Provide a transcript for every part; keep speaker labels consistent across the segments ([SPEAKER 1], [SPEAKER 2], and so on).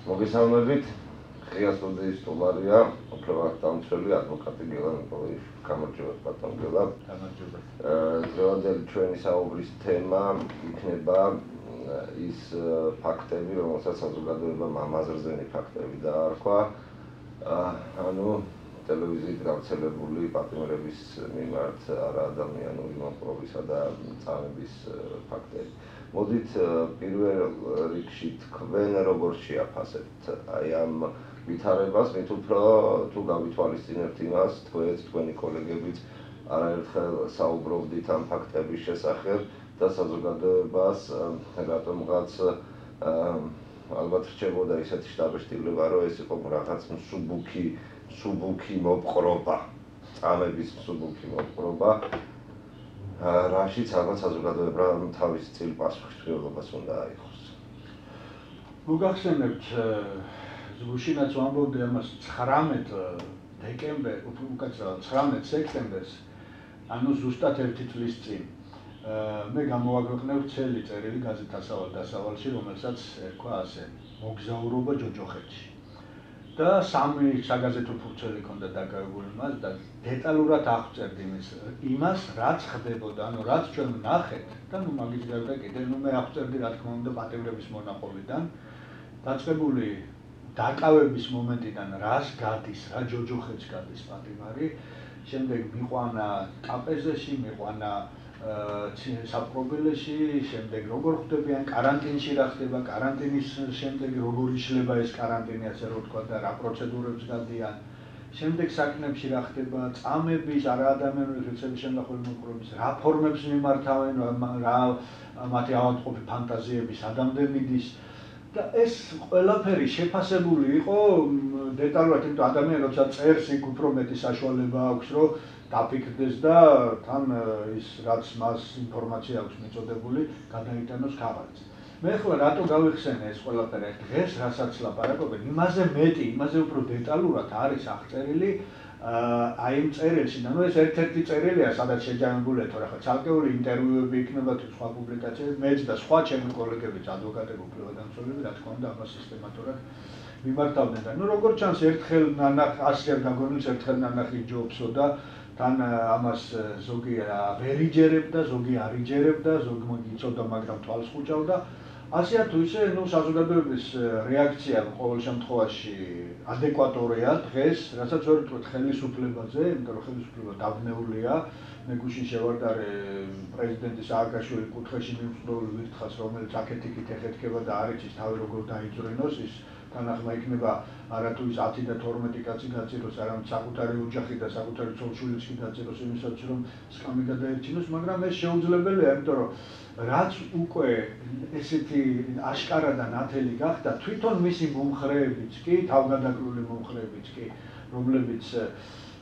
[SPEAKER 1] მოგესალმებით. ღია სტუდიის სტუმარია უფლებათა დამცველი ადვოკატი გელა ნიკოლაიშვილი. გამარჯობათ ბატონ გელა.
[SPEAKER 2] გამარჯობათ.
[SPEAKER 1] დღევანდელი ჩვენი საუბრის თემა იქნება ის ფაქტები, რომელსაც საზოგადოებამ ამაზრზენი ფაქტები დაარქვა. ანუ ტელევიზიით გავრცელებული პატიმრების მიმართ არაადამიანური მომხრობისა და წამების ფაქტები. მოდით პირველ რიგში თქვენ როგორ შეაფასებთ აი ამ ვითარებას, მით უფრო თუ გავითვალისწინებთ იმას, თქვენი კოლეგებიც არაერთხელ საუბრობდით ამ ფაქტების შესახებ და საზოგადოებას რატომღაც ალბათ რჩებოდა ისეთი შთაბეჭდილება, რომ ეს იყო რაღაც მსუბუქი მოპყრობა, წამების მსუბუქი მოპყრობა. რაშიც ალბათ საზოგადოებამ თავის წილ პასუხისმგებლობას უნდა აიღოს.
[SPEAKER 2] მოგახსენებთ, ზგუშინაც ვამბობდი ამას 19 სექტემბერს, ანუ ზუსტად 1 წლის წინ. მე გამოვაქვეყნე ვრცელი წერილი გაზეთ დასავალში, რომელსაც ერქვა ასე: მოგზაურობა ჯოჯოხეთში. და 3 საგაზეთო ფურცელი ჰქონდა დაკავებული მას და დეტალურად აღწერდი იმას, რაც ხდებოდა, ანუ რაც ჩვენ ვნახეთ და მაგის გარდა კიდე მე აღწერდი რა თქმა უნდა პატიმრების მონაყოლიდან დაწყებული დაკავების მომენტიდან რას გადის, რა ჯოჯოხეთს გადის პატიმარი, შემდეგ მიყვანა კაპეზეში, მიყვანა საპყრობილეში, შემდეგ როგორ ხდებიან კარანტინში რა ხდება, კარანტინის შემდეგ როგორ იშლება ეს კარანტინი, ასე რომ ვთქვა და რა პროცედურებს გადიან. შემდეგ საქმეებში რა ხდება, წამების, არაადამიანური რიცხვების შემნახველი მოპყრობის, რა ფორმებს მიმართავენ, რა მათი ავადმყოფი ფანტაზიები სადამდე მიდის. და ეს ყველაფერი შეფასებული იყო დეტალურად, იმიტომ ადამიანი როცა წერს, იქ უფრო მეტი საშუალება აქვს, რომ დაფიქრდეს და თან ის რაც მას ინფორმაცია აქვს მიწოდებული, გადაიტანოს ქაღალდზე. მე ახლა რატო გავიხსენე ეს ყველაფერი დღეს, რასაც ლაპარაკობენ, იმაზე მეტი, იმაზე უფრო დეტალურად არის აღწერილი აი იმ წერილში, და ეს ერთ-ერთი წერილია, სადაც შეჯამებულია თორე ხა ცალკეული ინტერვიუები იქნება თუ სხვა პუბლიკაციები, მეც და სხვა ჩემი კოლეგებიც ადვოკატები, უფლებადამცველები, რა თქმა უნდა, ამას სისტემატურად მიმართავდნენ და როგორ ჩანს ერთხელ ნანახი, ასეა გაგონილს ერთხელ ნანახი ჯობსო და თან ამას ზოგი ვერ იჯერებდა, ზოგი არ იჯერებდა, ზოგი იცოდა, მაგრამ თვალს ხუჭავდა. ასეა თუ ისე, საზოგადოების რეაქცია ყოველ შემთხვევაში ადეკვატურია დღეს, რასაც ვერ ვიტყვით ხელისუფლებაზე, იმიტომ რომ ხელისუფლება დაბნეულია. მე გუშინ შევარდარე პრეზიდენტი სააკაშვილი კუთხეში მიმწვრთნეული ვირთხას, რომელიც აქეთ-იქით ეხეთქება და არ იცის თავი როგორ დაიძვრინოს, ის თანახმა იქნება არათუ ის 10 და 12 კაცი გაწიროს, არამედ საკუთარი ოჯახი და საკუთარი ცოლ-შვილიც კი დაწეროს იმისაც, რომ სკამი გადაერჩინოს, მაგრამ ეს შეუძლებელია, იმიტომ რომ რაც უკვე ესეთი აშკარა და ნათელი გახდა, თვითონ მისი მომხრეებიც კი, თავგადაკრული მომხრეებიც კი, რომლებიც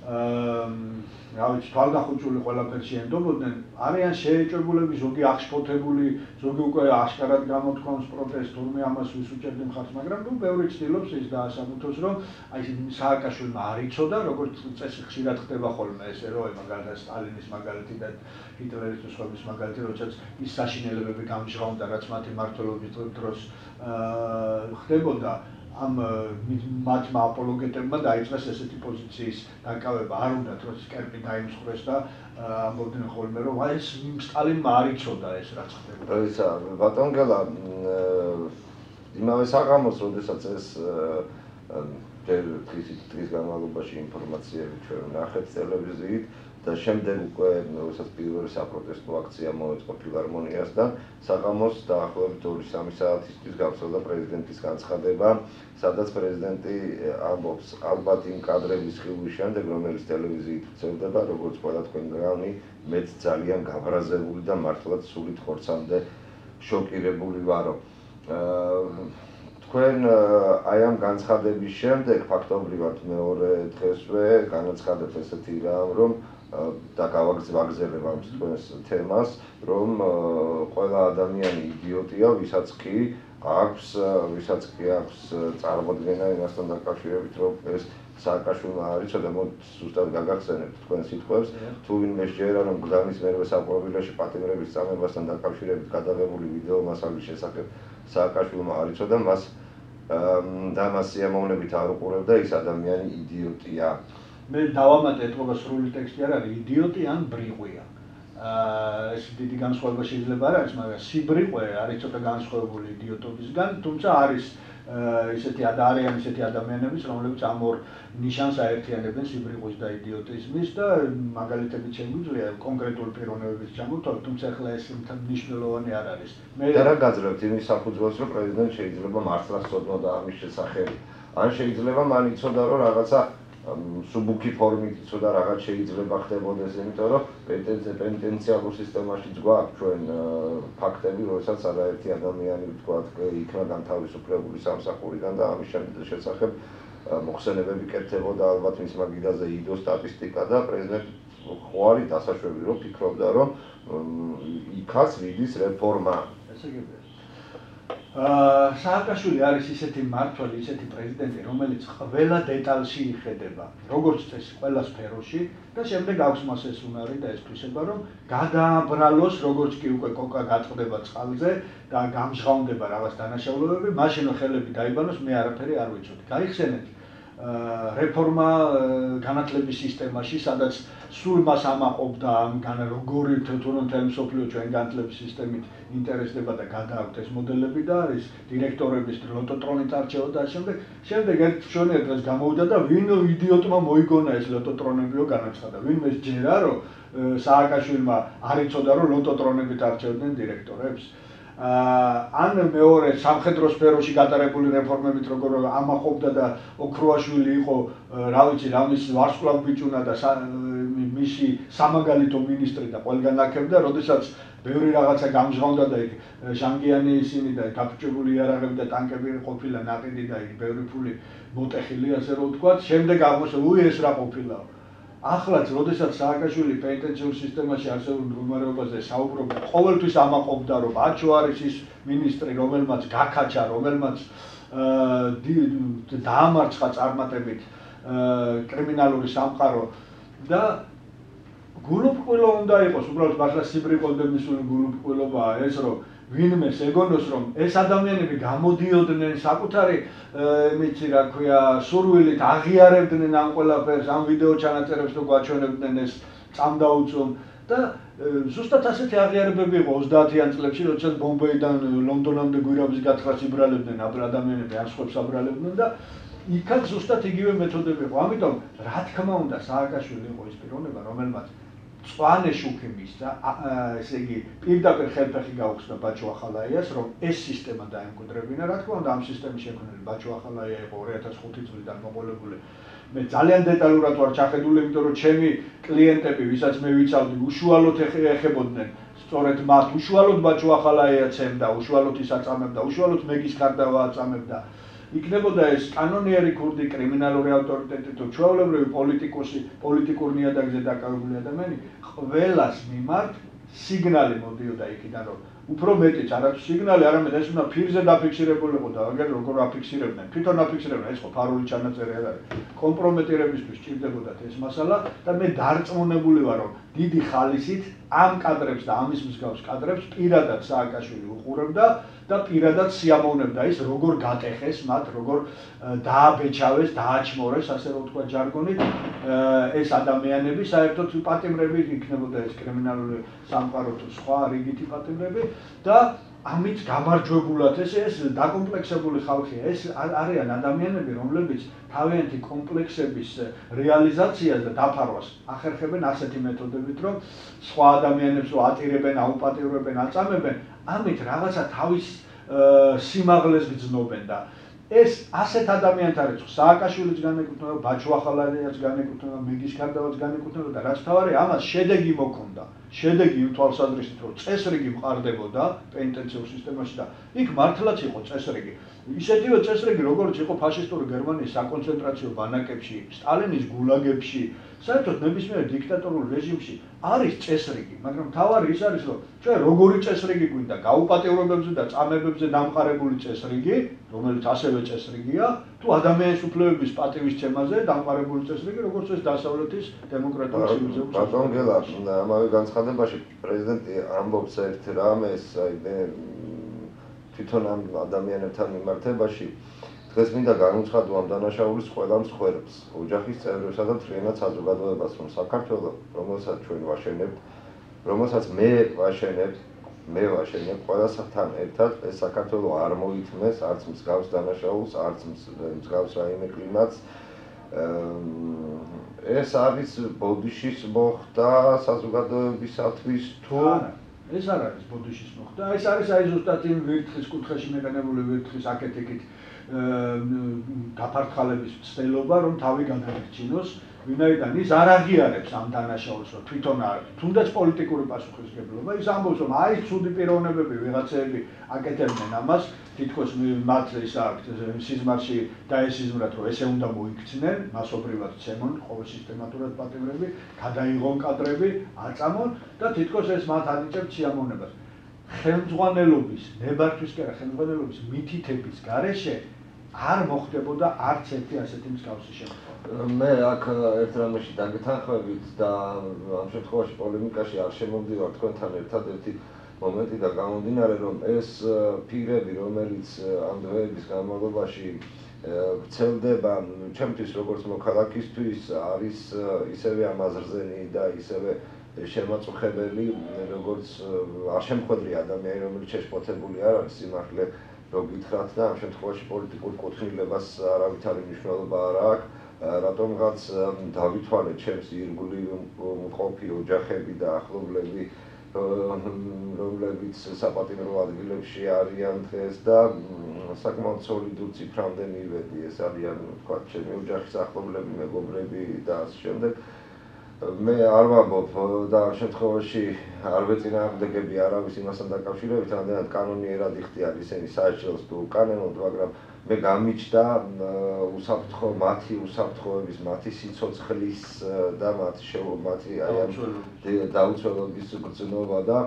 [SPEAKER 2] რა ვიცი, თვალდახუჭული ყველაფერში ენდობოდნენ, არიან შეეჭვებულები, ზოგი აღშფოთებული, ზოგი უკვე აშკარად გამოთქვამს პროტესტს, თურმე ამას ვის უჭერდი მხარს, მაგრამ თუ ბევრი ცდილობს ის დაასაბუთოს, რომ აი სააკაშვილმა არ იცოდა, როგორც წესი ხშირად ხდება ხოლმე ესე, რომ მაგალითად სტალინის მაგალითი და ჰიტლერის თუ სხვების მაგალითი, როდესაც ის საშინელებები გამჟღავნდა, რაც მათი მმართველობის დროს ხდებოდა. ამ მათმა აპოლოგეტებმა დაიწყეს ესეთი პოზიციის დაკავება, არ უნდათ რომ კერპი დაიმსხვრეს და ამბობდნენ ხოლმე, რომ აი ეს სტალინმა არ იცოდა ეს რაც ხდებოდა.
[SPEAKER 1] ისა, ბატონ გელა, იმავე საღამოს, როდესაც ეს დღის განმავლობაში ინფორმაციები ჩვენ ვნახეთ ტელევიზიით და შემდეგ უკვე როდესაც პირველი საპროტესტო აქცია მოეწყო ფილარმონიასთან, საღამოს დაახლოებით 2-3 საათისთვის გავრცელდა პრეზიდენტის განცხადება, სადაც პრეზიდენტი ამბობს ალბათ იმ კადრების ხილვის შემდეგ, რომელიც ტელევიზიით ვრცელდება, როგორც ყველა თქვენგანი, მეც ძალიან გაბრაზებული და მართლაც სულით ხორცამდე შოკირებული ვარო. თქვენ აი ამ განცხადების შემდეგ ფაქტობრივად მეორე დღესვე განაცხადეთ ესეთი რამ, რომ და გავაგზავნებ ამ თქვენს თემას, რომ ყველა ადამიანი იდიოტია, ვისაც კი აქვს წარმოდგენა იმასთან დაკავშირებით, რომ ეს სააკაშვილმა არ იცოდა, ზუსტად გაგახსენებთ თქვენ სიტყვებს, თუ ვინმე შეერა, რომ გლანის მერვე საპყრობილეში პატიმრების წამებასთან დაკავშირებით გადაღებული ვიდეო მასალის შესახებ სააკაშვილმა არ იცოდა, მას და მას სიამოვნებით არ უყურებდა, ის ადამიანი იდიოტია.
[SPEAKER 2] მე დავამატე ეთქობა სრული ტექსტი არ არის იდიოტი ან ბრიყვია. ეს დიდი განსხვავება შეიძლება არ არის, მაგრამ სიბრიყვე არის ცოტა განსხვავებული იდიოტობისგან, თუმცა არის ისეთი ადამიანებიც, რომლებიც ამ ორ ნიშანს აერთიანებენ სიბრიყვის და იდიოტიზმის და მაგალითებით შეგვიძლია კონკრეტული პიროვნებების ჩამოთვალა, თუმცა ახლა ეს მნიშვნელოვანი არ არის.
[SPEAKER 1] მე რა გაძლევთ იმის საფუძველს, რომ პრეზიდენტი შეიძლება მართლა სწოდნოდა ამის შესახებ, ან შეიძლება მან იცოდა, რომ რაღაცა სუბუქი ფორმით იცოდა რაღაც შეიძლება ხდებოდეს, იმიტომ რომ პენტენციალურ სისტემაშიც გვაქვს ჩვენ ფაქტები, როდესაც არაერთი ადამიანი ვთქვათ, იქნა განთავისუფლებული სამსახურიდან და ამის შესახებ მოხსენებები კეთდებოდა ალბათ მის მაგიდაზე იდო სტატისტიკა და პრეზიდენტი ხო არის დასაშვები, რომ ფიქრობდა, რომ იქაც მიდის რეფორმა.
[SPEAKER 2] ესე იგი სააკაშვილი არის ისეთი მმართველი, ისეთი პრეზიდენტი, რომელიც ყველა დეტალში იხედება, როგორც წესი, ყველა სფეროში და შემდეგ აქვს მას ეს უნარი და ეს თვისება, რომ გადააბრალოს, როგორც კი უკვე კოკა გაწყდება წყალზე და გამჟღავნდება რაღაც დანაშაულებები, მაშინ ხელები დაიბანოს, მე არაფერი არ ვიცოდი. გაიხსენეთ რეფორმა განათლების სისტემაში, სადაც სულ მას ამაყობდა ამგან როგორი თვითონ მსოფლიო ჩვენ განათლების სისტემით ინტერესდება და გადააქვთ ეს მოდელები და არის დირექტორების ლოტოტრონით არჩევა და შემდეგ ერთ მშვენიერ დღეს გამოვიდა და ვინ იდიოტმა მოიგონა ეს ლოტოტრონებიო განაცხადა. ვინმე სჯერა, რომ სააკაშვილმა არ იცოდა, რომ ლოტოტრონებით არჩევდნენ დირექტორებს. ან მეორე სამხედრო სფეროში გატარებული რეფორმებით როგორ ამაყობდა და ოქროაშვილი იყო, რა ვიცი, რამის ვარსკვლავ ბიჭუნა და მისი სამაგალითო მინისტრი და ყველგან აქებდა, როდესაც ბევრი რაღაცა გამჟღავნდა და იქ ჟანგიანი ისინი და გაფუჭებული იარაღები და ტანკები ყოფილა ნაყიდი და იქ ბევრი ფული მოტეხილი, ასე რომ ვთქვათ, შემდეგ აღმოსავლ ეს რა ყოფილა. ახლაც, როდესაც სააკაშვილი პენტენციურ სისტემაში არსებულ მდგომარეობაზე საუბრობდა, ყოველთვის ამაყობდა, რომ ბაჩო არის ის მინისტრი, რომელმაც გაქაჩა, რომელმაც დაამარცხა წარმატებით კრიმინალური სამყარო და გულუბრყვილო უნდა იყოს, უბრალოდ მართლა სიბრიყვემდე მისული გულუბრყვილობაა ეს, რომ ვინმეს ეგონოს, რომ ეს ადამიანები გამოდიოდნენ საკუთარი მიცი რა ქვია, სურვილით აღიარებდნენ ამ ყველაფერს, ამ ვიდეო ჩანაწერებს თუ გვაჩვენებდნენ ეს წამდაუწვომ და ზუსტად ასეთი აღიარებები იყო 30-იან წლებში, როდესაც ბომბეიდან ლონდონამდე გვირაბის გათხრას იბრალებდნენ ადამიანები, ან სხვებს აბრალებდნენ და იქაც ზუსტად იგივე მეთოდები იყო. ამიტომ რა თქმა უნდა სააკაშვილი იყო ის პიროვნება, რომელმაც მწვანე შუქი მისცა, ესე იგი პირდაპირ ხელფეხი გაუხსნა ბაჩო ახალაიას, რომ ეს სისტემა დაემკვიდრებინა. რა თქმა უნდა, ამ სისტემის შემქმნელი ბაჩო ახალაია იყო 2005 წლიდან მოყოლებული. მე ძალიან დეტალურად ვარ ჩახედული, იმიტომ რომ ჩემი კლიენტები, ვისაც მე ვიცავდი, უშუალოდ ეხებოდნენ სწორედ მათ, უშუალოდ ბაჩო ახალაია ცემდა, უშუალოდ ის აწამებდა, უშუალოდ მეგის კარდავა აწამებდა. იქნებოდა ეს კანონიერი ქურდი, კრიმინალური ავტორიტეტი თუ ჩვეულებრივი პოლიტიკოსი, პოლიტიკურ ნიადაგზე დაკავებული ადამიანი, ყველას მიმართ სიგნალი მოდიოდა იქიდან, რომ უფრო მეტიც არათუ სიგნალი, არამედ ეს უნდა ფირზე დაფიქსირებული იყო და აგერ როგორ აფიქსირებდნენ. თვითონ აფიქსირებდნენ, ეს ხო ფარული ჩანაწერი არ არის. კომპრომეტირებისთვის ჭირდებოდათ ეს მასალა და მე დარწმუნებული ვარ, რომ დიდი ხალისით ამ კადრებს და ამის მსგავს კადრებს პირადად სააკაშვილი უყურებდა და პირადად სიამოვნებდა ის, როგორ გატეხეს მათ, როგორ დააბეჭავეს, დააჩმორეს, ასე რომ ვთქვა ჟარგონით, ეს ადამიანები, საერთოდ პატიმრები იქნებოდა ეს კრიმინალური სამყარო თუ სხვა რიგითი პატიმრები და ამით გამარჯვებულად ეს დაკომპლექსებული ხალხია, ეს არიან ადამიანები, რომლებიც თავიანთი კომპლექსების რეალიზაციას და დაფარვას ახერხებენ ასეთი მეთოდებით, რომ სხვა ადამიანებს ატირებენ, აუპატიურებენ, აწამებენ, ამით რაღაცა თავის სიმაღლეს გრძნობენ და ეს ასეთ ადამიანთა რიცხვს სააკაშვილიც განეკუთვნება, ბაჩო ახალაიას განეკუთვნება, მეგის კარდავას განეკუთვნება და რაც თავარია, ამას შედეგი მოქონდა. შედეგი იმ თვალსაზრისით, რომ წესრიგი მყარდებოდა პენტენციურ სისტემაში და იქ მართლაც იყო წესრიგი. ისეთივე წესრიგი, როგორც იყო ფაშისტური გერმანიის საკონცენტრაციო ბანაკებში, სტალინის გულაგებში, საერთოდ ნებისმიერ დიქტატორულ რეჟიმში არის წესრიგი, მაგრამ თავარი ის არის, რომ ჩვენ როგორი წესრიგი გვინდა, გაუპატიურებებზე და წამებებზე დამყარებული წესრიგი, რომელიც ასევე წესრიგია, თუ ადამიანის უფლებების პატივისცემაზე დამყარებული წესრიგი, როგორც ეს დასავლეთის დემოკრატიული ცივილიზაციის.
[SPEAKER 1] ბატონ გელა, ამავე განცხადებაში პრეზიდენტი ამბობს ერთ რამეს, თვითონ ამ ადამიანებთან მიმართებაში დღეს მინდა განუცხადო ამ დანაშაულის ყველა მსხვერპლს, ოჯახის წევრებსა და მთლიანად საზოგადოებას, რომ საქართველოს, რომელსაც ჩვენ ვაშენებთ, რომელსაც მე ვაშენებ ყველასთან ერთად, ეს საქართველოს არ მოითმეს არც მსგავს დანაშაულს, არც მსგავს რაიმე კლიმატს. ეს არის ბოდიშის მოხდა საზოგადოებისათვის თუ
[SPEAKER 2] ეს არ არის ბოდიშის მოხდა, ეს არის აი ზუსტად იმ ვირთხის კუთხეში მეყენებული ვირთხის აკეთიკით გაფართხალების ცდელობა, რომ თავი გადაერჩინოს, ვინაიდან ის არ აღიარებს ამ დანაშაულს, რომ თვითონ არის, თუნდაც პოლიტიკური პასუხისმგებლობა, ის ამბობს, რომ აი ცუდი პიროვნებები ვიღაცები აკეთებდნენ ამას, თითქოს მათ ის აქვს სიზმარში დაესიზმრათ, რომ ესე უნდა მოიქცნენ, მასობრივად ცემონ ყოველ სისტემატურად პატიმრები, გადაიღონ კადრები, აწამონ და თითქოს ეს მათ ანიჭებთ სიამოვნებას. ხელმძღვანელობის, ნებართვის კი არა, ხელმძღვანელობის მითითების გარეშე არ მოხდებოდა არც ერთი ასეთი მსგავსი შემთხვევა.
[SPEAKER 1] მე აქ ერთ რამეში დაგეთანხმებით და ამ შემთხვევაში პოლემიკაში არ შემოვდივარ თქვენთან ერთადერთი მომენტი და გამომდინარე, რომ ეს პირები, რომელიც ამ დღეების განმავლობაში ვრცელდება, ჩემთვის როგორც მოქალაქისთვის არის ისევე ამაზრზენი და ისევე შემაწუხებელი, როგორც არ შემხვედრი ადამიანი, რომელიც შეშფოთებული არ არის სიმართლე რო გითხრათ და ამ შემთხვევაში პოლიტიკურ კუთვნილებას არავითარი მნიშვნელობა არ აქვს. რატომღაც დავითვალეთ ჩემს ირგვლივ მყოფი ოჯახები და ახლობლები, რომლებიც საპატიმრო ადგილებში არიან დღეს და საკმაოდ სოლიდურ ციფრამდე მივედი. ეს არიან თქვა ჩემი ოჯახის ახლობლები, მეგობრები და ასე შემდეგ. მე არ ვამბობ და ამ შემთხვევაში არ ვეწინააღმდეგები არავის იმასთან დაკავშირებით, რამდენად კანონიერად იხდიან ისინი საჭიროს თუ უკანონოდ, მაგრამ მე გამიჩნდა მათი უსაფრთხოების, მათი სიცოცხლის და მათი დაუცველობის გრძნობა და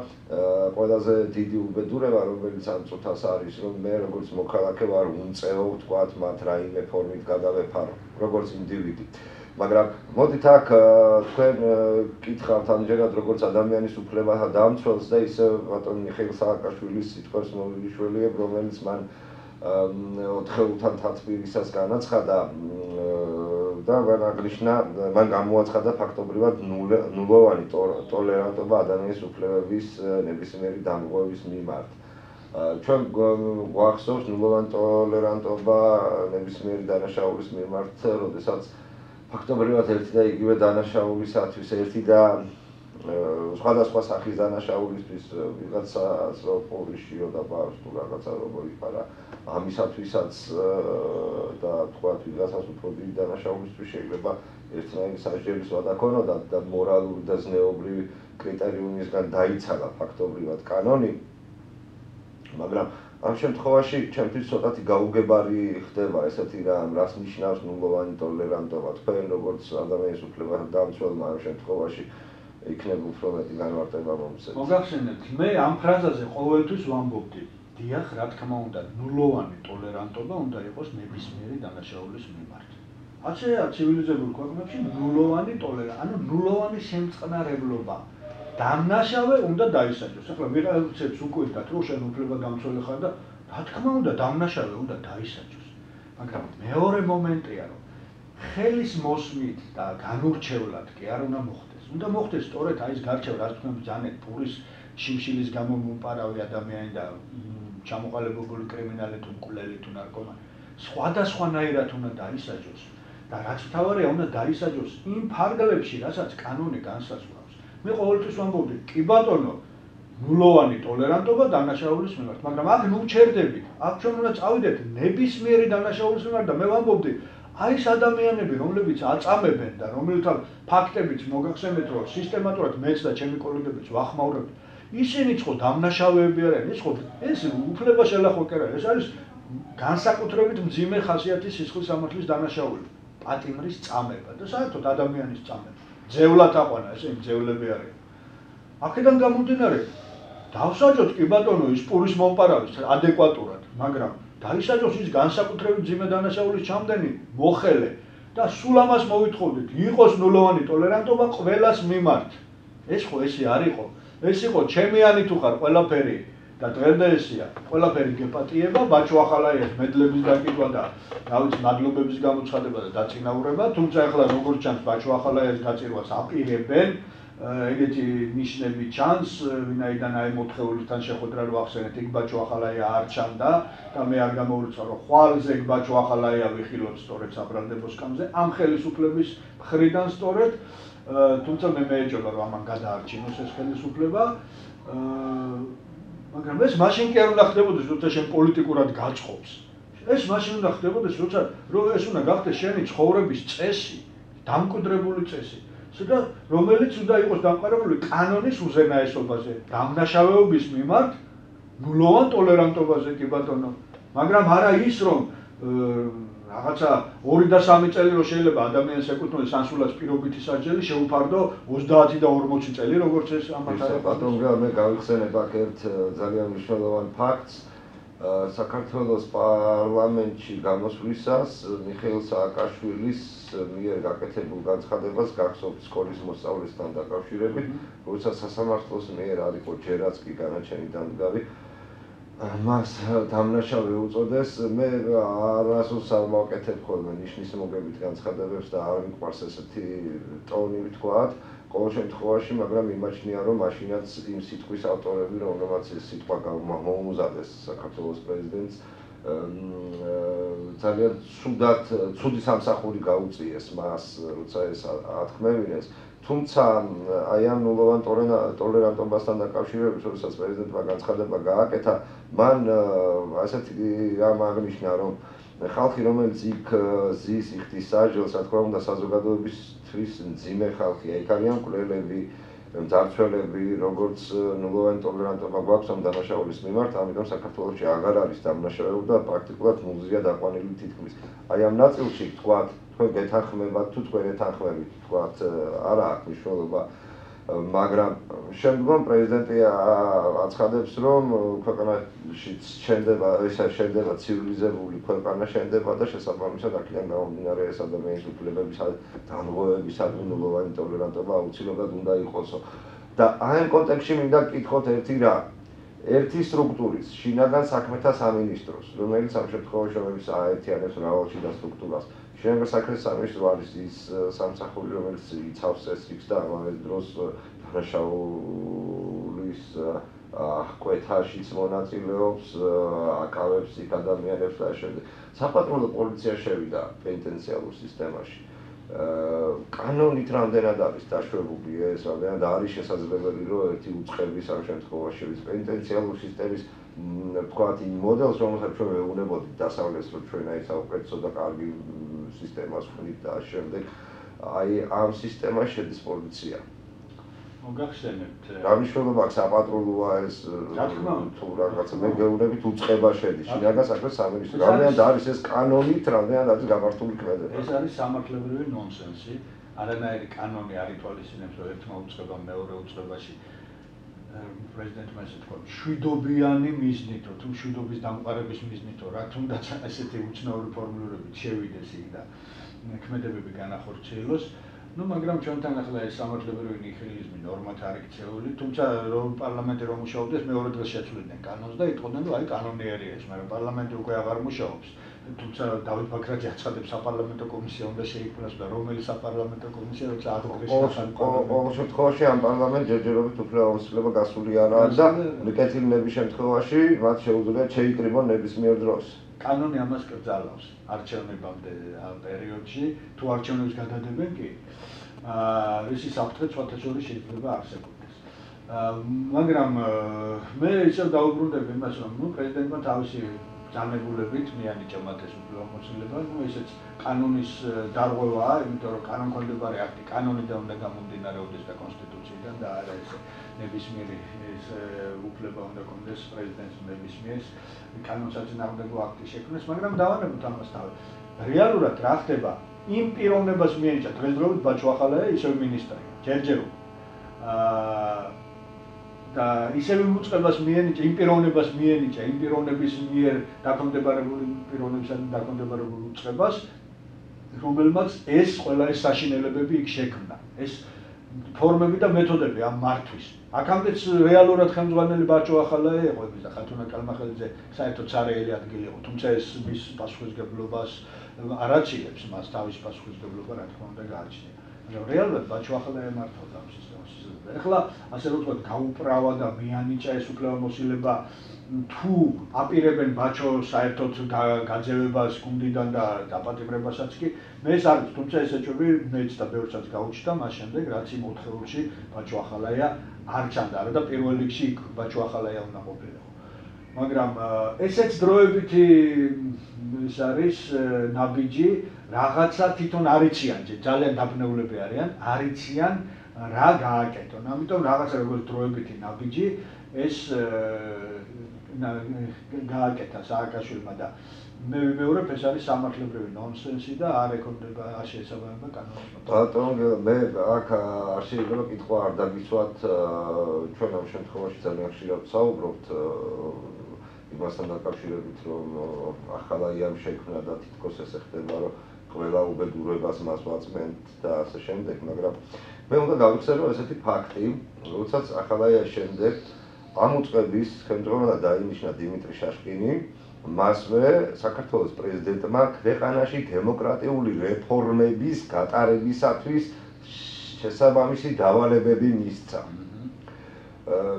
[SPEAKER 1] ყველაზე დიდი უბედურება, რომელიც ამ წუთას არის, რომ მე როგორც მოქალაქე ვარ უმწეო ვთქვათ მათ რაიმე ფორმით გადავეფარო, როგორც ინდივიდი. მაგრამ მოდით აქ თქვენ კითხავთ ამჯერად როგორც ადამიანის უფლებათა დამცველს და ისე ბატონ მიხეილ სააკაშვილის სიტყვებს მოვიშვლიებ, რომელიც მან 4-თან თათბირისას განაცხადა და მან გამოაცხადა ფაქტობრივად ნულოვანი ტოლერანტობა ადამიანის უფლებების ნებისმიერი დამღობის მიმართ. ჩვენ გვახსოვს ნულოვანი ტოლერანტობა ნებისმიერი დანაშაულის მიმართ, როდესაც ფაქტობრივად ერთი და იგივე დანაშაულისათვის, ერთი და სხვადასხვა სახის დანაშაულისთვის ვიღაცას რო პოლიში და ბავშვს თუ რაღაცა რო მოიფარა, ამისათვისაც და თქვათ ვიღაცას უფრო დიდი დანაშაულისთვის შეიძლება ერთნაირი სასჯელის ვადა ქონოდა და მორალური და ზნეობრივი კრიტერიუმისგან დაიცალა ფაქტობრივად კანონი, მაგრამ ამ შემთხვევაში ჩემთვის ცოტათი გაუგებარი ხდება ესეთი რამ, რას ნიშნავს ნულოვანი ტოლერანტობა. თქვენ როგორც ადამიანის უფლებათა დამცველმა ამ შემთხვევაში იქნება უფრო მეტი განმარტება მომცემს.
[SPEAKER 2] მოგახსენებთ, მე ამ ფრაზაზე ყოველთვის ვამბობდი, დიახ, რა თქმა უნდა, ნულოვანი ტოლერანტობა უნდა იყოს ნებისმიერი დანაშაულის მიმართ. ასე ცივილიზებულ ქვეყნებში ნულოვანი ანუ ნულოვანი შემწყნარებლობა. დამნაშავე უნდა დაისაჯოს. ახლა ვიღაცებს უკვირდათ, რომ შენ უფლებადამცველი ხარ და რა თქმა უნდა, დამნაშავე უნდა დაისაჯოს. მაგრამ მეორე მომენტია, რომ ხელის მოსმით და განურჩევლად კი არ უნდა მოხდეს. უნდა მოხდეს სწორედ აი ეს გარჩევა, რაც თქვენ ბრძანეთ, პურის შიმშილის გამო მომპარავი ადამიანი და ჩამოყალიბებული კრიმინალი თუ მკვლელი თუ ნარკომანი. სხვადასხვანაირად უნდა დაისაჯოს და რაც მთავარია, უნდა დაისაჯოს იმ ფარგლებში, რასაც კანონი განსაზღვრავს. მე ყოველთვის ვამბობდი, კი ბატონო, ნულოვანი ტოლერანტობა დანაშაულის მიმართ, მაგრამ აქ ნუ ჩერდებით. აქ ჩვენ უნდა წავიდეთ ნებისმიერი დანაშაულის მიმართ და მე ვამბობდი, აი ეს ადამიანები, რომლებიც აწამებენ და რომელთა ფაქტებიც მოგახსენეთ, რომ სისტემატურად მეც და ჩემი კოლეგებიც ვახმაურებთ, ისინი ხო დამნაშავეები არიან, ეს უფლება შელახვა კი არა, ეს არის განსაკუთრებით მძიმე ხასიათის სისხლის სამართლის დანაშაული, პატიმრის წამება და საერთოდ ადამიანის წამება. ძევლად აყვანა, ესენი ძევლები არიან. აქედან გამომდინარე, დავსაჯოთ კი ბატონო ის პურის მომპარავის ადეკვატურად, მაგრამ დაისაჯოს ის განსაკუთრებით მძიმე დანაშაულის ჩამდენი მოხელე და სულ ამას მოვითხოვდით, იყოს ნულოვანი ტოლერანტობა ყველას მიმართ. ეს ხო ესე არ იყო. ეს იყო ჩემიანი თუ ხარ ყველაფერი და დღემდე ესია. ყველაფერი გეპატიება, ბაჩო ახალაიას მედლების დაკიდვა და რა ვიცი, მადლობების გამოცხადება და დაწინაურება, თუმცა ახლა როგორც ჩანს, ბაჩო ახალაიას დაწირვას აპირებენ. ეგეთი ნიშნები ჩანს, ვინაიდან აი მოთხეულთან შეხვედრა რო ახსენეთ, იქ ბაჩო ახალაია არ ჩანდა და მე არ გამოვიწყდა, რომ ხვალზე ბაჩო ახალაია ვიხილოთ სწორედ საბრალდებო სკამზე, ამ ხელისუფლების მხრიდან სწორედ, თუმცა მე მეეჭობა, რომ ამან გადაარჩინოს ეს ხელისუფლება, მაგრამ ეს მაშინ კი არ უნდა ხდებოდეს, როცა შენ პოლიტიკურად გაწყობს. ეს მაშინ უნდა ხდებოდეს, როცა ეს უნდა გახდეს შენი ცხოვრების წესი, დამკვიდრებული წესი. და რომელიც უნდა იყოს დამყარებული კანონის უზენაესობაზე, დამნაშავეობის მიმართ ნულოვან ტოლერანტობაზე კი ბატონო. მაგრამ არა ის, რომ რაღაცა 2 და 3 წელი რო შეიძლება ადამიანს ეკუთვნოს სანსულაც პირობითი სასჯელი შეუფარდო 30 და 40 წელი, როგორც ეს ამათ არის.
[SPEAKER 1] ბატონო, მე გავიხსენებ აქ ერთ ძალიან მნიშვნელოვან ფაქტს. საქართველოს პარლამენტში გამოსვლისას მიხეილ სააკაშვილის მიერ გაკეთებულ განცხადებას გახსოვთ სკოლის მოსწავლესთან დაკავშირებით, როცა სასამართლოს მიერ არ იყო ჯერაც კი განაჩენი დამდგარი, მას დამნაშავე უწოდეს. მე არასდროს არ მოვაკეთებ ხოლმე ნიშნის მოგებით განცხადებებს და არ მიყვარს ესეთი ტონი ვთქვათ. ყოველ შემთხვევაში, მაგრამ იმაჩნია, რომ მაშინაც იმ სიტყვის ავტორები, რომელმაც ეს სიტყვა მოუმზადეს საქართველოს პრეზიდენტს, ძალიან ცუდი სამსახური გაუწიეს მას, როცა ეს ათქმევინეს. თუმცა აი ამ ნულოვან ტოლერანტობასთან დაკავშირებით, როდესაც პრეზიდენტმა განცხადება გააკეთა, მან ასეთი რამ აღნიშნა, რომ ხალხი, რომელიც იქ ზის, იხდის სასჯელს, რა თქმა უნდა, საზოგადოებისთვის მძიმე ხალხია. იქ არიან მკვლელები, მძარცველები, როგორც ნულოვანი ტოლერანტობა გვაქვს ამ დამნაშავეების მიმართ, ამიტომ საქართველოში აღარ არის დამნაშავეობა და პრაქტიკულად ნულზეა დაყვანილი თითქმის. აი ამ ნაწილში თქვათ, თქვენ გეთანხმებათ თუ თქვენ ეთანხმებით, თქვათ, არა აქვს მნიშვნელობა. მაგრამ შემდგომ პრეზიდენტი აცხადებს, რომ ქვეყანაში შენდება ცივილიზებული ქვეყანა შენდება და შესაბამისად აქედან გამომდინარე ეს ადამიანის უფლებების დანერგვის ნულოვანი ტოლერანტობა აუცილებლად უნდა იყოსო. და აი ამ კონტექსტში მინდა გკითხოთ ერთი რა. ერთი სტრუქტურის, შინაგან საქმეთა სამინისტროს, რომელიც ამ შემთხვევაში რომლებიც აერთიანებს მრავალშიდა სტრუქტურას. შინაგან საქმეთა სამინისტრო არის ის სამსახური, რომელიც იცავს წესრიგს და ამავე დროს დანაშაულის კვეთაშიც მონაწილეობს, აკავებს იქ ადამიანებს და შემდეგ. საპატრონო პოლიცია შევიდა პენიტენციალურ სისტემაში. კანონით რამდენად არის დაშვებული ეს, რამდენად არის შესაძლებელი, რომ ერთი უწყების ამ შემთხვევაში პენიტენციალურ სისტემის ვთქვათ იმ მოდელს, რომელსაც ჩვენ ვეუბნებოდით დასავლეთს, რომ ჩვენ აი საუკეთესო და კარგი სისტემას ვხდით და შემდეგ აი ამ სისტემაში შედის პოლიცია.
[SPEAKER 2] მოგახსენებთ.
[SPEAKER 1] რა მნიშვნელობა აქვს საპატრულოა ეს თუ რაღაცა მე გეუბნებით უწყება შედის. შინაგან საქმეთა სამინისტრო. რამდენად არის ეს კანონით, რამდენად არის გამართული ქმედება.
[SPEAKER 2] ეს არის სამართლებრივი ნონსენსი. არანაირი კანონი არ ითვალისწინებს, რომ ერთმა უწყებამ მეორე უწყებაში პრეზიდენტმა ესე თქვა, მშვიდობიანი მიზნითო თუ მშვიდობის დამყარების მიზნითო, რა თუნდაც ესეთი უცნაური ფორმულირებით შევიდეს იქ და ქმედებები განახორციელოს. მაგრამ ჩვენთან ახლა ეს სამართლებრივი ნიჰილიზმი ნორმათ არ იქცეული, თუმცა რომ პარლამენტი რომ მუშაობდეს, მეორე დღეს შეცვლიდნენ კანონს და იტყოდნენ, რომ აი კანონი არის ეს, მაგრამ პარლამენტი უკვე აღარ მუშაობს. თუმცა დავით ბაქრაძე აცხადებს, საპარლამენტო კომისია უნდა შეიქმნას და რომელი საპარლამენტო კომისია, როცა აღდგეს
[SPEAKER 1] ყოველ შემთხვევაში ამ პარლამენტს ჯერჯერობით უფლება აუცილებლად გასული არაა და მიკეთილების შემთხვევაში მათ შეუძლიათ შეიკრიბონ ნებისმიერ დროს.
[SPEAKER 2] კანონი ამას კრძალავს არჩევნებამდე პერიოდში, თუ არჩევნებს გადადებენ კი, ისი საფრთხე სხვათა შორის შეიძლება არსებობდეს. მაგრამ მე ისევ დაუბრუნდები იმას, რომ პრეზიდენტმა თავისი ბრძანებულებით მიანიჭა მათ ეს უფლებამოსილება, ესეც კანონის დარღვევაა, იმიტომ რომ კანონქვემდებარე აქტი კანონიდან უნდა გამომდინარეობდეს და კონსტიტუციიდან და არა ეს ნებისმიერი ეს უფლება უნდა კონდეს პრეზიდენტს ნებისმიერ კანონსაწინააღმდეგო აქტის შექმნას, მაგრამ დავანებოთ ამას თავი. რეალურად რა ხდება? იმ პიროვნებას მიენიჭა დღესდღეობით ბაჩო ახალაია ისევ მინისტრია, ჯერჯერობით. და ისევ უწყებას მიენიჭა, იმ პიროვნებას მიენიჭა, იმ პიროვნების მიერ დაქვემდებარებული პიროვნებისადმი დაქვემდებარებულ უწყებას, რომელმაც ეს ყველა ეს საშინელებები იქ შექმნა. ეს ფორმები და მეთოდები ამ მართვის. აქამდეც რეალურად ხელმძღვანელი ბაჭო ახალაია იყო ის და ხათუნა კალმახელიძე საერთოდ სარეელი ადგილი იყო, თუმცა ეს მის პასუხისგებლობას არ აჩიებს, მას თავის პასუხისგებლობა რა თქმა უნდა გააჩნია. მაგრამ რეალურად ბაჭო ახალაია მართავდა ამ სისტემას. ეხლა ასე რომ ვთქვათ, გაუპრავა და მიანიჭა ეს უფლებამოსილება თუ აპირებენ ბაჭო საერთოდ გაძევებას გუნდიდან და დაპატიმრებასაც კი მე ეს არის, თუმცა ეს ეჭვები მეც და ბევრსაც გაუჩნდა მას შემდეგ, რაც იმ 4 ხეულში ბაჭო ახალაია არ ჩანდა, არა და პირველ რიგში იქ ბაჭო ახალაია უნდა ყოფილიყო. მაგრამ ესეც დროებითი ის არის ნაბიჯი, რაღაცა თვითონ არიციან, ძალიან დაბნეულები არიან, არიციან რა გააკეთონ. ამიტომ რაღაცა როგორც დროებითი ნაბიჯი ეს გააკეთა სააკაშვილმა და მე ვიმეორებ ეს არის სამართლებრივი ნონსენსი და არ ეკონდება, არ შეესაბამება კანონის ნორმებს.
[SPEAKER 1] ბატონო, მე აქ არ შეიძლება კითხვა არ დაგიცვათ, ჩვენ ამ შემთხვევაში ძალიან ხშირად ვსაუბრობთ იმასთან დაკავშირებით, რომ ახალაიამ შექმნა და თითქოს ესე ხდება, რომ ყველა უბედურებას მას ვაწმენთ და ასე შემდეგ, მაგრამ მე უნდა გავიხსენო ესეთი ფაქტი, როდესაც ახალაიას შემდეგ ამ უწყების ხელმძღვანელად დაინიშნა დიმიტრი შაშკინი, მასვე საქართველოს პრეზიდენტმა ქვეყანაში დემოკრატიული რეფორმების გატარებისათვის შესაბამისი დავალებები მისცა.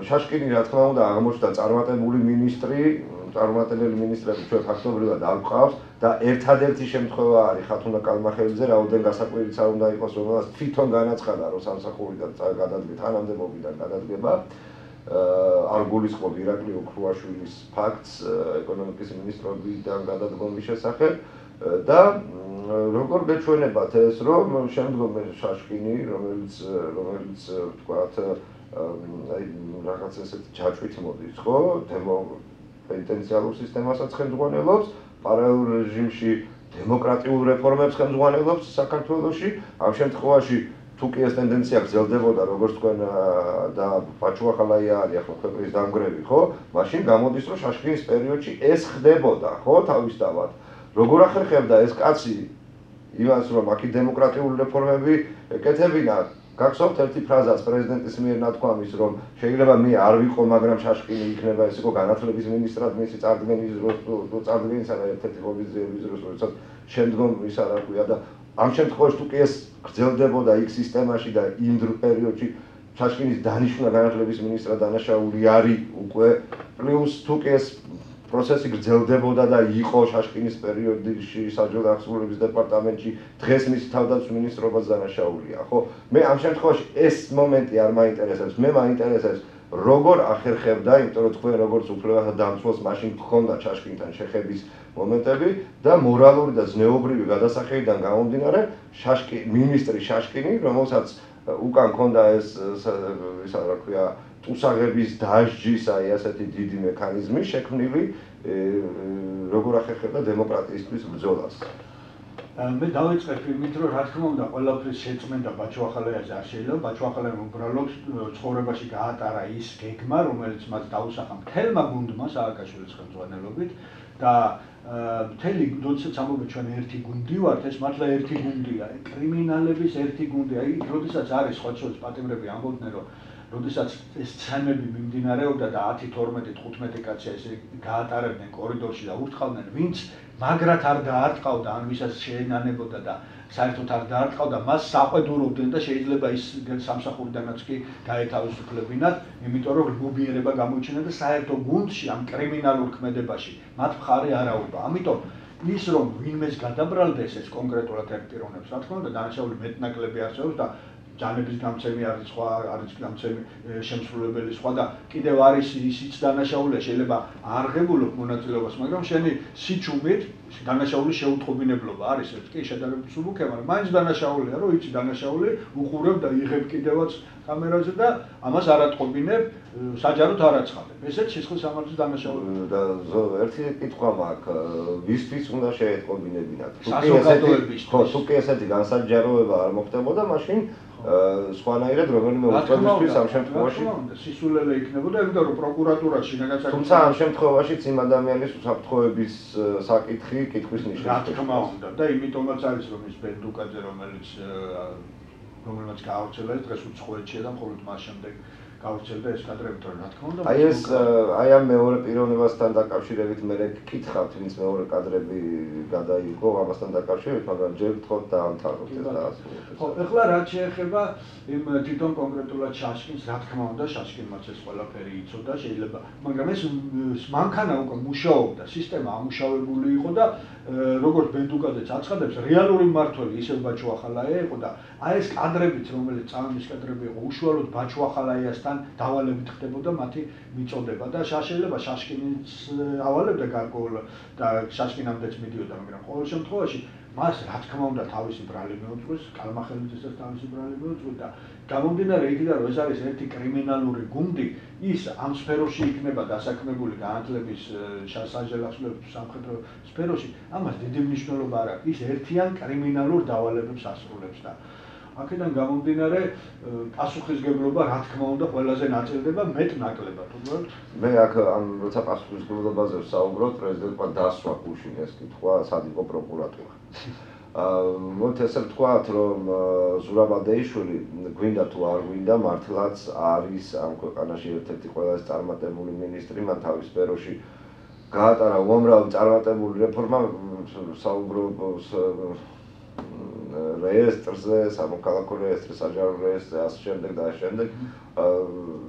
[SPEAKER 1] შაშკინი რა თქმა უნდა აღმოჩნდა წარმატებული მინისტრი, წარმატებელი მინისტრები ჩვენ ფაქტობრივად არ გვყავს და ერთადერთი შემთხვევა არის ხათუნა კალმახელიძე, რაოდენ გასაკვირიც არ უნდა იყოს, რომელსაც თვითონ განაცხადა, რომ სამსახურიდან თანამდებობიდან გადადგება. არ გულისხმობ ირაკლი ოქრუაშვილის ფაქტს ეკონომიკის მინისტრობიდან გადადგომის შესახებ და როგორ გეჩვენებათ ეს, რომ შემდგომ შაშკინი, რომელიც ვთქვათ, რაღაც ესეთ ჯაჭვით მოდის, ხო? პენტენციალურ სისტემასაც ხელმძღვანელობს, პარალელურ რეჟიმში დემოკრატიულ რეფორმებს ხელმძღვანელობს საქართველოში, ამ შემთხვევაში თუ კი ეს ტენდენცია გრძელდებოდა, როგორც თქვენ და ბაჭო ახალაია არის ახლა ქვეყნის დამგრევი, ხო? მაშინ გამოდის, რომ შაშკინის პერიოდში ეს ხდებოდა, ხო, თავისთავად. როგორ ახერხებდა ეს კაცი იმას, რომ აქ დემოკრატიული რეფორმები ეკეთებინა? გახსოვთ ერთი ფრაზაც პრეზიდენტის მიერ ნათქვამის, რომ შეიძლება მე არ ვიყო, მაგრამ შაშკინი იქნება ეს იყო განათლების მინისტრად მისი წარდგენის წარდგენისა და ერთ-ერთი ღონისძიების დროს, როდესაც შემდგომ ის არ აკვია და ამ შემთხვევაში თუ კი ეს გრძელდებოდა იქ სისტემაში და იმ პერიოდში შაშკინის დანიშვნა განათლების მინისტრად დანაშაული არის უკვე, პლუს თუ კი ეს პროცესი გრძელდებოდა და იყო შაშკინის პერიოდში საჯარო აღსრულების დეპარტამენტში, დღეს მისი თავდაცვის მინისტრობაც დანაშაულია, ხო? მე ამ შემთხვევაში ეს მომენტი არ მაინტერესებს, მე მაინტერესებს როგორ ახერხებდა, იმიტომ რომ თქვენ როგორც უფლებათა დამცველს მაშინ გქონდა შაშკინთან შეხების მომენტები და მორალური და ზნეობრივი გადასახედიდან გამომდინარე, მინისტრი შაშკინი, რომელსაც უკან ქონდა ეს ისა რა ქვია ტუსაღების დასჯის აი ასეთი დიდი მექანიზმი შექმნილი, როგორ ახერხებდა დემოკრატიისთვის ბრძოლას.
[SPEAKER 2] მე დავიწყებ იმით, რომ რა თქმა უნდა ყველაფრის შეწმენდა ბაჭო ახალაიაზე არ შეიძლება. ბაჭო ახალაიამ უბრალოდ ცხოვრებაში გაატარა ის გეგმა, რომელიც მას დაუსახა მთელმა გუნდმა სააკაშვილის ხელმძღვანელობით და მთელი როდესაც ამბობთ ჩვენ ერთი გუნდი ვართ, ეს მართლა ერთი გუნდია, კრიმინალების ერთი გუნდი. აი, როდესაც არის სხვა შორის პატიმრები ამბობდნენ, რომ როდესაც ეს ცემები მიმდინარეობდა და 10, 12, 15 კაცი ესე გაატარებდნენ კორიდორში და ურტყავდნენ, ვინც მაგრად არ დაარტყავდა, ან ვისაც შეენანებოდა და საერთოდ არ დაარტყავდა, მას საყვედურობდნენ და შეიძლება ის სამსახურიდანაც კი გაეთავისუფლებინათ, იმიტომ რომ გუბიერება გამოიჩინა და საერთო გუნდში ამ კრიმინალურ ქმედებაში მათ მხარი არ აუღა. ამიტომ ის რომ ვინმეს გადაბრალდეს ეს კონკრეტულად ერთ პიროვნებს, რა თქმა უნდა, დანაშაული მეტნაკლები არსებობს და ჯანების გამცემი არის სხვა, არის გამცემი შემსრულებელი სხვა და კიდევ არის ისიც დანაშაულია, შეიძლება არ ღებულობ მონაწილეობას, მაგრამ შენი სიჩუმით დანაშაულის შეუტყობინებლობა არის ეს კი შედარებით სუბუქია, მაგრამ მაინც დანაშაულია, რომ იცი დანაშაული უყურებ და იღებ კიდევაც კამერაზე და ამას არ ატყობინებ, საჯაროდ არ აცხადებ. ესეც სისხლის სამართლის დანაშაულია.
[SPEAKER 1] და ერთი კითხვა მაქვს, ვისთვის უნდა შეეტყობინებინათ? თუ კი ესეთი განსაჯაროება არ მოხდებოდა, მაშინ სხვანაირად რომელიმე უწყებისთვის ამ შემთხვევაში
[SPEAKER 2] სისულელე იქნებოდა, იმიტომ რომ პროკურატურაში შინაგანსაკუთრებაში.
[SPEAKER 1] თუმცა ამ შემთხვევაშიც იმ ადამიანის უსაფრთხოების საკითხი კითხვის ნიშნავს.
[SPEAKER 2] რა თქმა უნდა და იმიტომაც არის რომ ის ბენდუკაძე, რომელიც რომელმაც გაავრცელა ეს დღეს უცხოეთშია და მხოლოდ მას შემდეგ გავრცელდა ეს კადრები, თორემ რა თქმა უნდა
[SPEAKER 1] აი ეს აი ამ მეორე პიროვნებასთან დაკავშირებით მე გკითხავთ, ვინც მეორე კადრები გადაიღო ამასთან დაკავშირებით, მაგრამ ჯერ გთხოვთ დაამთავროთ ეს დაასრულოთ.
[SPEAKER 2] ხო, ეხლა რაც შეეხება იმ თვითონ კონკრეტულად შაშკინს, რა თქმა უნდა, შაშკინმაც ეს ყველაფერი იცოდა, შეიძლება, მაგრამ ეს მანქანა უკვე მუშაობდა, სისტემა ამუშავებული იყო და როგორც ბენდუკაძეც აცხადებს, რეალური მმართველი ისევ ბაჩუახალაია იყო და აი ეს კადრებიც, რომელიც წამების კადრები იყო, უშუალოდ ბაჩუახალაიასთან დავალებით ხდებოდა მათი მიწოდება და შეიძლება შაშკინიც ავალებდა გარკვეულ და შაშკინამდეც მიდიოდა, მაგრამ ყოველ შემთხვევაში მას რა თქმა უნდა თავისი ბრალი მეუძღვეს, კალმახელიძესაც თავისი ბრალი მეუძღვეს და გამომდინარე იქიდან რომ ეს არის ერთი კრიმინალური გუნდი, ის ამ სფეროში იქნება დასაქმებული განათლების სასჯელახსნელების სამხედრო სფეროში, ამას დიდი მნიშვნელობა არ აქვს. ის ერთიან კრიმინალურ დავალებებს ასრულებს და აქედან გამომდინარე პასუხისგებლობა რა თქმა უნდა ყველაზე ნაწილდება მეტ-ნაკლებად, უბრალოდ
[SPEAKER 1] მე აქ ამ როცა პასუხისგებლობაზე ვსაუბრობ, პრეზიდენტმა დასვა გუშინ ეს კითხვა, სად იყო პროკურატურა. მოთ ესე ვთქვათ, რომ ზურაბ ადეიშვილი გვინდა თუ არ გვინდა, მართლაც არის ამ ქვეყანაში ერთ-ერთი ყველაზე წარმატებული მინისტრი, მან თავის სფეროში გაატარა უამრავი წარმატებული რეფორმა, საუბრობ რეესტრზე, სამოქალაქო რეესტრზე, საჯარო რეესტრზე, ასე შემდეგ და ასე შემდეგ.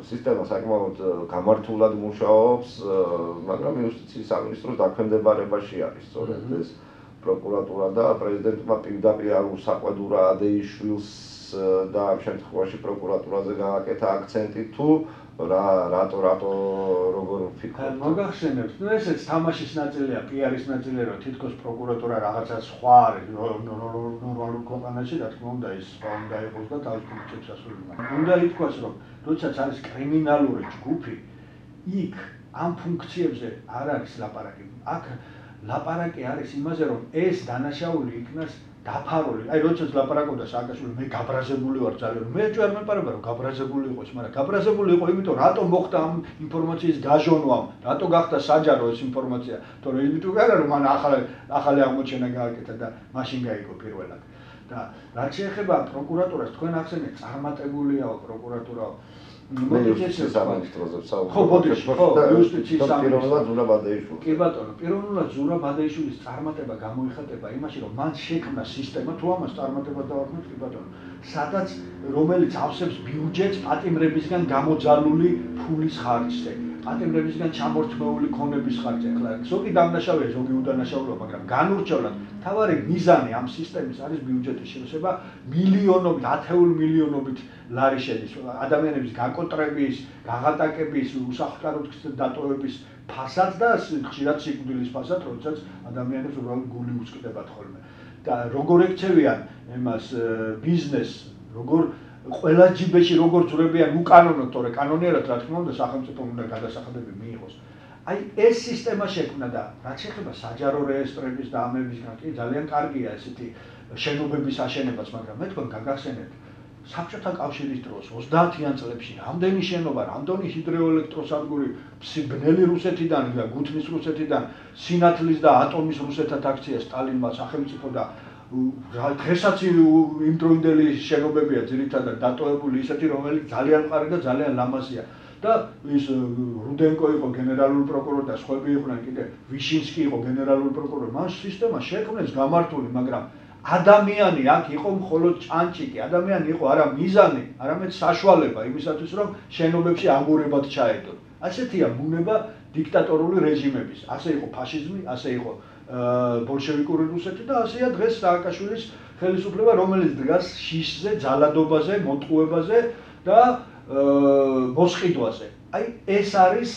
[SPEAKER 1] სისტემა საკმაოდ გამართულად მუშაობს, მაგრამ იუსტიციის სამინისტროს დაქვემდებარებაში არის სწორედ ეს პროკურატურა და პრეზიდენტმა პირდაპირ არ უსაყვედურა ადეიშვილს და ამ შემთხვევაში პროკურატურაზე გააკეთა აქცენტი თუ რატო როგორ ვფიქრობთ?
[SPEAKER 2] მოგახსენებთ, ნუ ესეც თამაშის ნაწილია, პიარის ნაწილია, რომ თითქოს პროკურატურა რაღაცა სხვა არის ნორმალურ ქვეყანაში, რა თქმა უნდა, ის სხვა უნდა იყოს და თავის ფუნქციებს ასრულებდა. უნდა ითქვას, რომ როდესაც არის კრიმინალური ჯგუფი, იქ ამ ფუნქციებზე არ არის ლაპარაკი. აქ ლაპარაკი არის იმაზე, რომ ეს დანაშაული იქნას დაფარული. აი, როდესაც ლაპარაკობდა სააკაშვილი, მე გაბრაზებული ვარ ძალიან. მე ჯერ არ მეპარება, რომ გაბრაზებული იყოს, მაგრამ გაბრაზებული იყო იმიტომ, რატომ მოხდა ამ ინფორმაციის გაჟონვა, რატო გახდა საჯარო ეს ინფორმაცია, თორე იმიტომ არა, რომ მან ახალი აღმოჩენა გააკეთა და მაშინ გაიგო პირველად. და რაც შეეხება პროკურატურას, თქვენ ახსენეთ, წარმატებულიაო პროკურატურა.
[SPEAKER 1] მე იუსტიციის სამინისტროზე ვსაუბრობ.
[SPEAKER 2] ხო, ბოდიში, ხო, იუსტიციის
[SPEAKER 1] პირველად ზურაბ ადეიშვილი.
[SPEAKER 2] კი ბატონო, პირველად ზურაბ ადეიშვილის წარმატება გამოიხატება იმაში, რომ მან შექმნა სისტემა, თუ ამას წარმატება დავარქმევთ, კი ბატონო, სადაც რომელიც ავსებს ბიუჯეტს პატიმრებისგან გამოძალული ფულის ხარჯზე. პატიმრებისგან ჩამორთმეული ქონების ხარჯზე. ახლა ზოგი დამნაშავეა, ზოგი უდანაშაულოა, მაგრამ განურჩევლად თავარი მიზანი ამ სისტემის არის ბიუჯეტის შევსება მილიონობით, ათეულ მილიონობით ლარი შედის. ადამიანების გაკოტრების, გაღატაკების, უსახლკაროდ დატოვების ფასად და ხშირად სიკვდილის ფასად, როდესაც ადამიანებს უბრალოდ გული უწყდებათ ხოლმე. და როგორ ექცევიან იმას ბიზნესს, როგორ ყველა ჯიბეში როგორ ძვრებიან უკანონოდ, თორე კანონიერად რა თქმა უნდა სახელმწიფომ უნდა გადასახადები მიიღოს. აი ეს სისტემა შექმნა და რაც შეეხება საჯარო რეესტრების და ამებისგან კი ძალიან კარგია ესეთი შენობების აშენებაც, მაგრამ მე თქვენ გაგახსენებთ საბჭოთა კავშირის დროს 30-იან წლებში რამდენი შენობა, რამდენი ჰიდროელექტროსადგური ბნელი რუსეთიდან და გუთნის რუსეთიდან, სინათლის და ატომის რუსეთად აქცია სტალინმა სახელმწიფო და დღესაც იმდროინდელი შენობებია ძირითადად დატოვებული ისეთი, რომელიც ძალიან მყარი და ძალიან ლამაზია. და ის რუდენკო იყო გენერალური პროკურორი და სხვები იყვნენ კიდე, ვიშინსკი იყო გენერალური პროკურორი. მან სისტემა შექმნეს გამართული, მაგრამ ადამიანი აქ იყო მხოლოდ ჭანჭიკი, ადამიანი იყო არა მიზანი, არამედ საშუალება იმისათვის, რომ შენობებში აგურებად ჩაედო. ასეთია ბუნება დიქტატორული რეჟიმების. ასე იყო ფაშიზმი, ასე იყო ბოლშევიკური რუსეთი და ასეა დღეს სააკაშვილის ხელისუფლება, რომელიც დგას შიშზე, ძალადობაზე, მოტყუებაზე და მოსყიდვაზე. აი ეს არის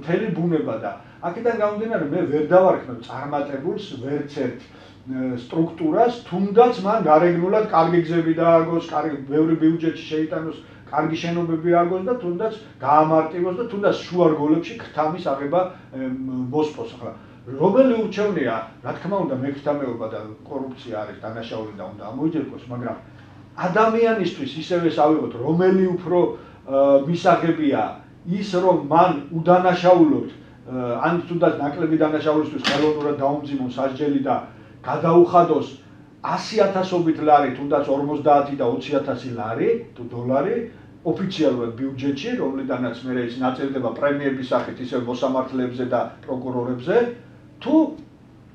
[SPEAKER 2] მთელი ბუნება და აქედან გამომდინარე მე ვერ დავარქმევ წარმატებულს ვერც ერთ სტრუქტურას, თუნდაც მან გარეგნულად კარგი გზები დააგოს, კარგი ბევრი ბიუჯეტი შეიტანოს, კარგი შენობები ააგოს და თუნდაც გაამარტივოს და თუნდაც შუა რგოლებში ქთამის აღება მოსპოს. ახლა რომელი ურჩევნია, რა თქმა უნდა, მექრთამეობა და კორუფცია არის დანაშაული და უნდა ამოიჯეროს, მაგრამ ადამიანისთვის ისევე ავიღოთ, რომელი უფრო მისაღებია ის, რომ მან უდანაშაულობთ, ან თუნდაც ნაკლები დანაშაულისთვის ხელოვნურად დაუმძიმონ სასჯელი და გადაუხადოს 100,000-ობით ლარი, თუნდაც 50 და 20,000 ლარი თუ დოლარი ოფიციალურად ბიუჯეტში, რომლიდანაც მე ის ნაწილდება პრემიების სახით ისევ მოსამართლეებზე და პროკურორებზე, თუ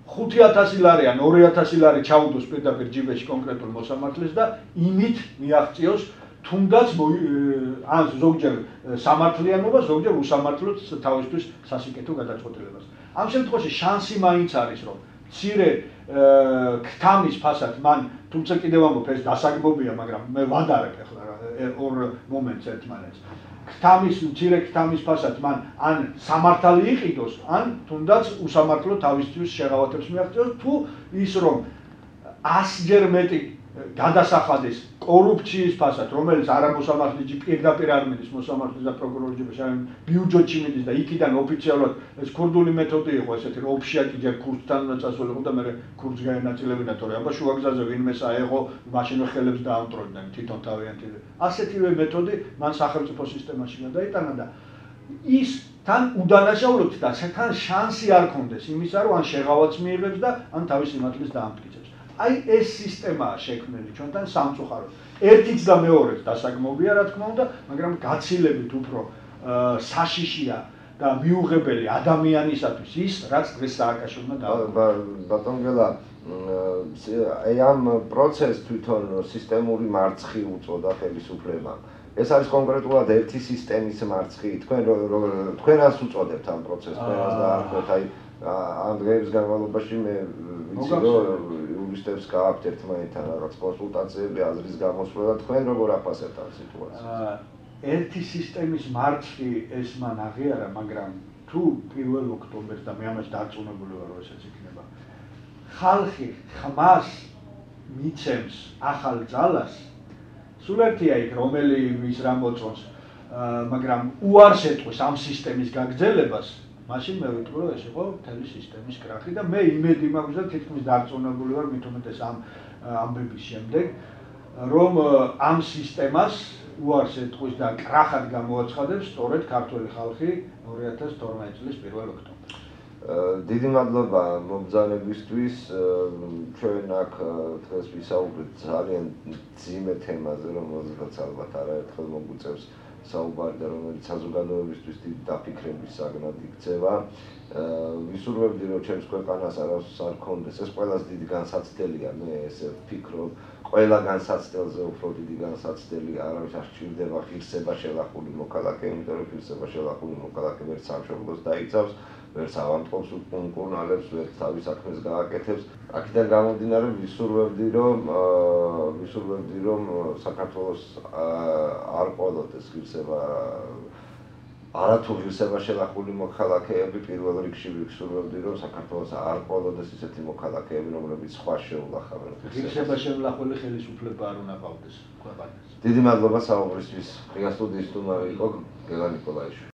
[SPEAKER 2] 5,000 ლარი ან 2,000 ლარი ჩაუდოს პირდაპირ ჯიბეში კონკრეტულ მოსამართლეს და იმით მიაღწიოს თუნდაც ან ზოგჯერ სამართლიანობა, ზოგჯერ უსამართლოდ თავისთვის სასიკეთო გადაწყვეტილებას. ამ შემთხვევაში შანსი მაინც არის, რომ მცირე ქთამის ფასად მან, თუმცა კიდევ ამბობ, ეს დასაგმობია, მაგრამ მე ვადარებ ახლა ორ მომენტს ერთმანეთს. მცირე ქთამის ფასად მან ან სამართალი იყიდოს, ან თუნდაც უსამართლო თავისთვის შეღავათებს მიაღწიოს, თუ ის რომ 100-ჯერ მეტი გადასახადეს კორუფციის ფასად, რომელიც არამოსამართლეში პირდაპირ არ მიდის მოსამართლეს და პროკურორის ჯიბეში, ან ბიუჯეტში მიდის და იქიდან ოფიციალურად ეს ქურდული მეთოდი იყო ესეთი, რომ ოფშიაკი ჯერ ქურთთან უნდა წასულიყო და მე ქურთს გაენაწილებინა, თორე აბა შუაგზაზე ვინმე საერთო მაშინვე ხელებს დაამტროდნენ თვითონ თავიანთი. ასეთივე მეთოდი მან სახელმწიფო სისტემაში გადაიტანა და ის თან უდანაშაულოთ და თან შანსი არ ქონდეს იმისა, რომ ან შეღავაც მიიღებს და ან თავის სიმართლეს დაამტკიცებს. აი ეს სისტემაა შექმნილი ჩვენთან სამწუხაროდ. ერთიც და მეორეც დასაგმობია, რა თქმა უნდა, მაგრამ გაცილებით უფრო საშიშია და მიუღებელი ადამიანისათვის ის, რაც დღეს სააკაშვილმა დააყენა.
[SPEAKER 1] ბატონ გელა, აი ამ პროცესს თვითონ სისტემური მარცხი უწოდა ხელისუფლებამ. ეს არის კონკრეტულად ერთი სისტემის მარცხი. თქვენ რას უწოდებთ ამ პროცესს? თქვენს დაარქვეთ, აი ამ დღეების განმავლობაში მე ვიცი, რომ იურისტებს გააქვთ ერთმანეთთან რაღაც კონსულტაციები, აზრის გამოსვლა და თქვენ როგორ აფასებთ ამ სიტუაციას?
[SPEAKER 2] ერთი სისტემის მარცხი ეს მან აღიარა, მაგრამ თუ 1 ოქტომბერს და მე ამას დარწმუნებული ვარ, რომ ესეც იქნება. ხალხი ხმას მიცემს ახალ ძალას, სულ ერთია იქ რომელი ის რა მოწონს, მაგრამ უარს ეტყვის ამ სისტემის გაგრძელებას, მაშინ მე ვიტყვი, რომ ეს იყო მთელი სისტემის კრახი და მე იმედი მაქვს და თითქმის დარწმუნებული ვარ, მით უმეტეს ამ ამბების შემდეგ, რომ ამ სისტემას უარს ეტყვის და კრახად გამოაცხადებს სწორედ ქართველი ხალხი 2012 წლის 1 ოქტომბერს.
[SPEAKER 1] დიდი მადლობა მომბრძანებისთვის. ჩვენ აქ დღეს ვისაუბრეთ ძალიან ძიმე თემაზე, რომელზეც ალბათ არაერთხელ მოგვიწევს საუბარი და რომელიც საზოგადოებისთვის დიდი დაფიქრების საგნად იქცევა. ვისურვებდი, რომ ჩემს ქვეყანას არავის არ ქონდეს. ეს ყველაზე დიდი განსაცდელია, მე ესე ვფიქრობ. ყველა განსაცდელზე უფრო დიდი განსაცდელი არავის არ სჭირდება ღირსება შელახული მოქალაქე, იმიტომ რომ ღირსება შელახული მოქალაქე ვერც სამშობლოს დაიცავს, ვერც ავადმყოფს უკმკურნალებს, ვერც თავის საქმეს გააკეთებს. აქედან გამომდინარე ვისურვებდი, რომ საქართველოს არ ყოლოდეს ღირსება არათუ ღირსება შელახული მოქალაქეები, პირველ რიგში ვისურვებდი, რომ საქართველოს არ ყოლოდეს ისეთი მოქალაქეები, რომლებიც სხვა შეულახავენ
[SPEAKER 2] ღირსება შემლახველი ხელისუფლება არ უნდა ყავდეს ქვეყანას.
[SPEAKER 1] დიდი მადლობა საუბრისთვის. დღეს სტუდიის სტუმარი იყო გელა ნიკოლაიშვილი.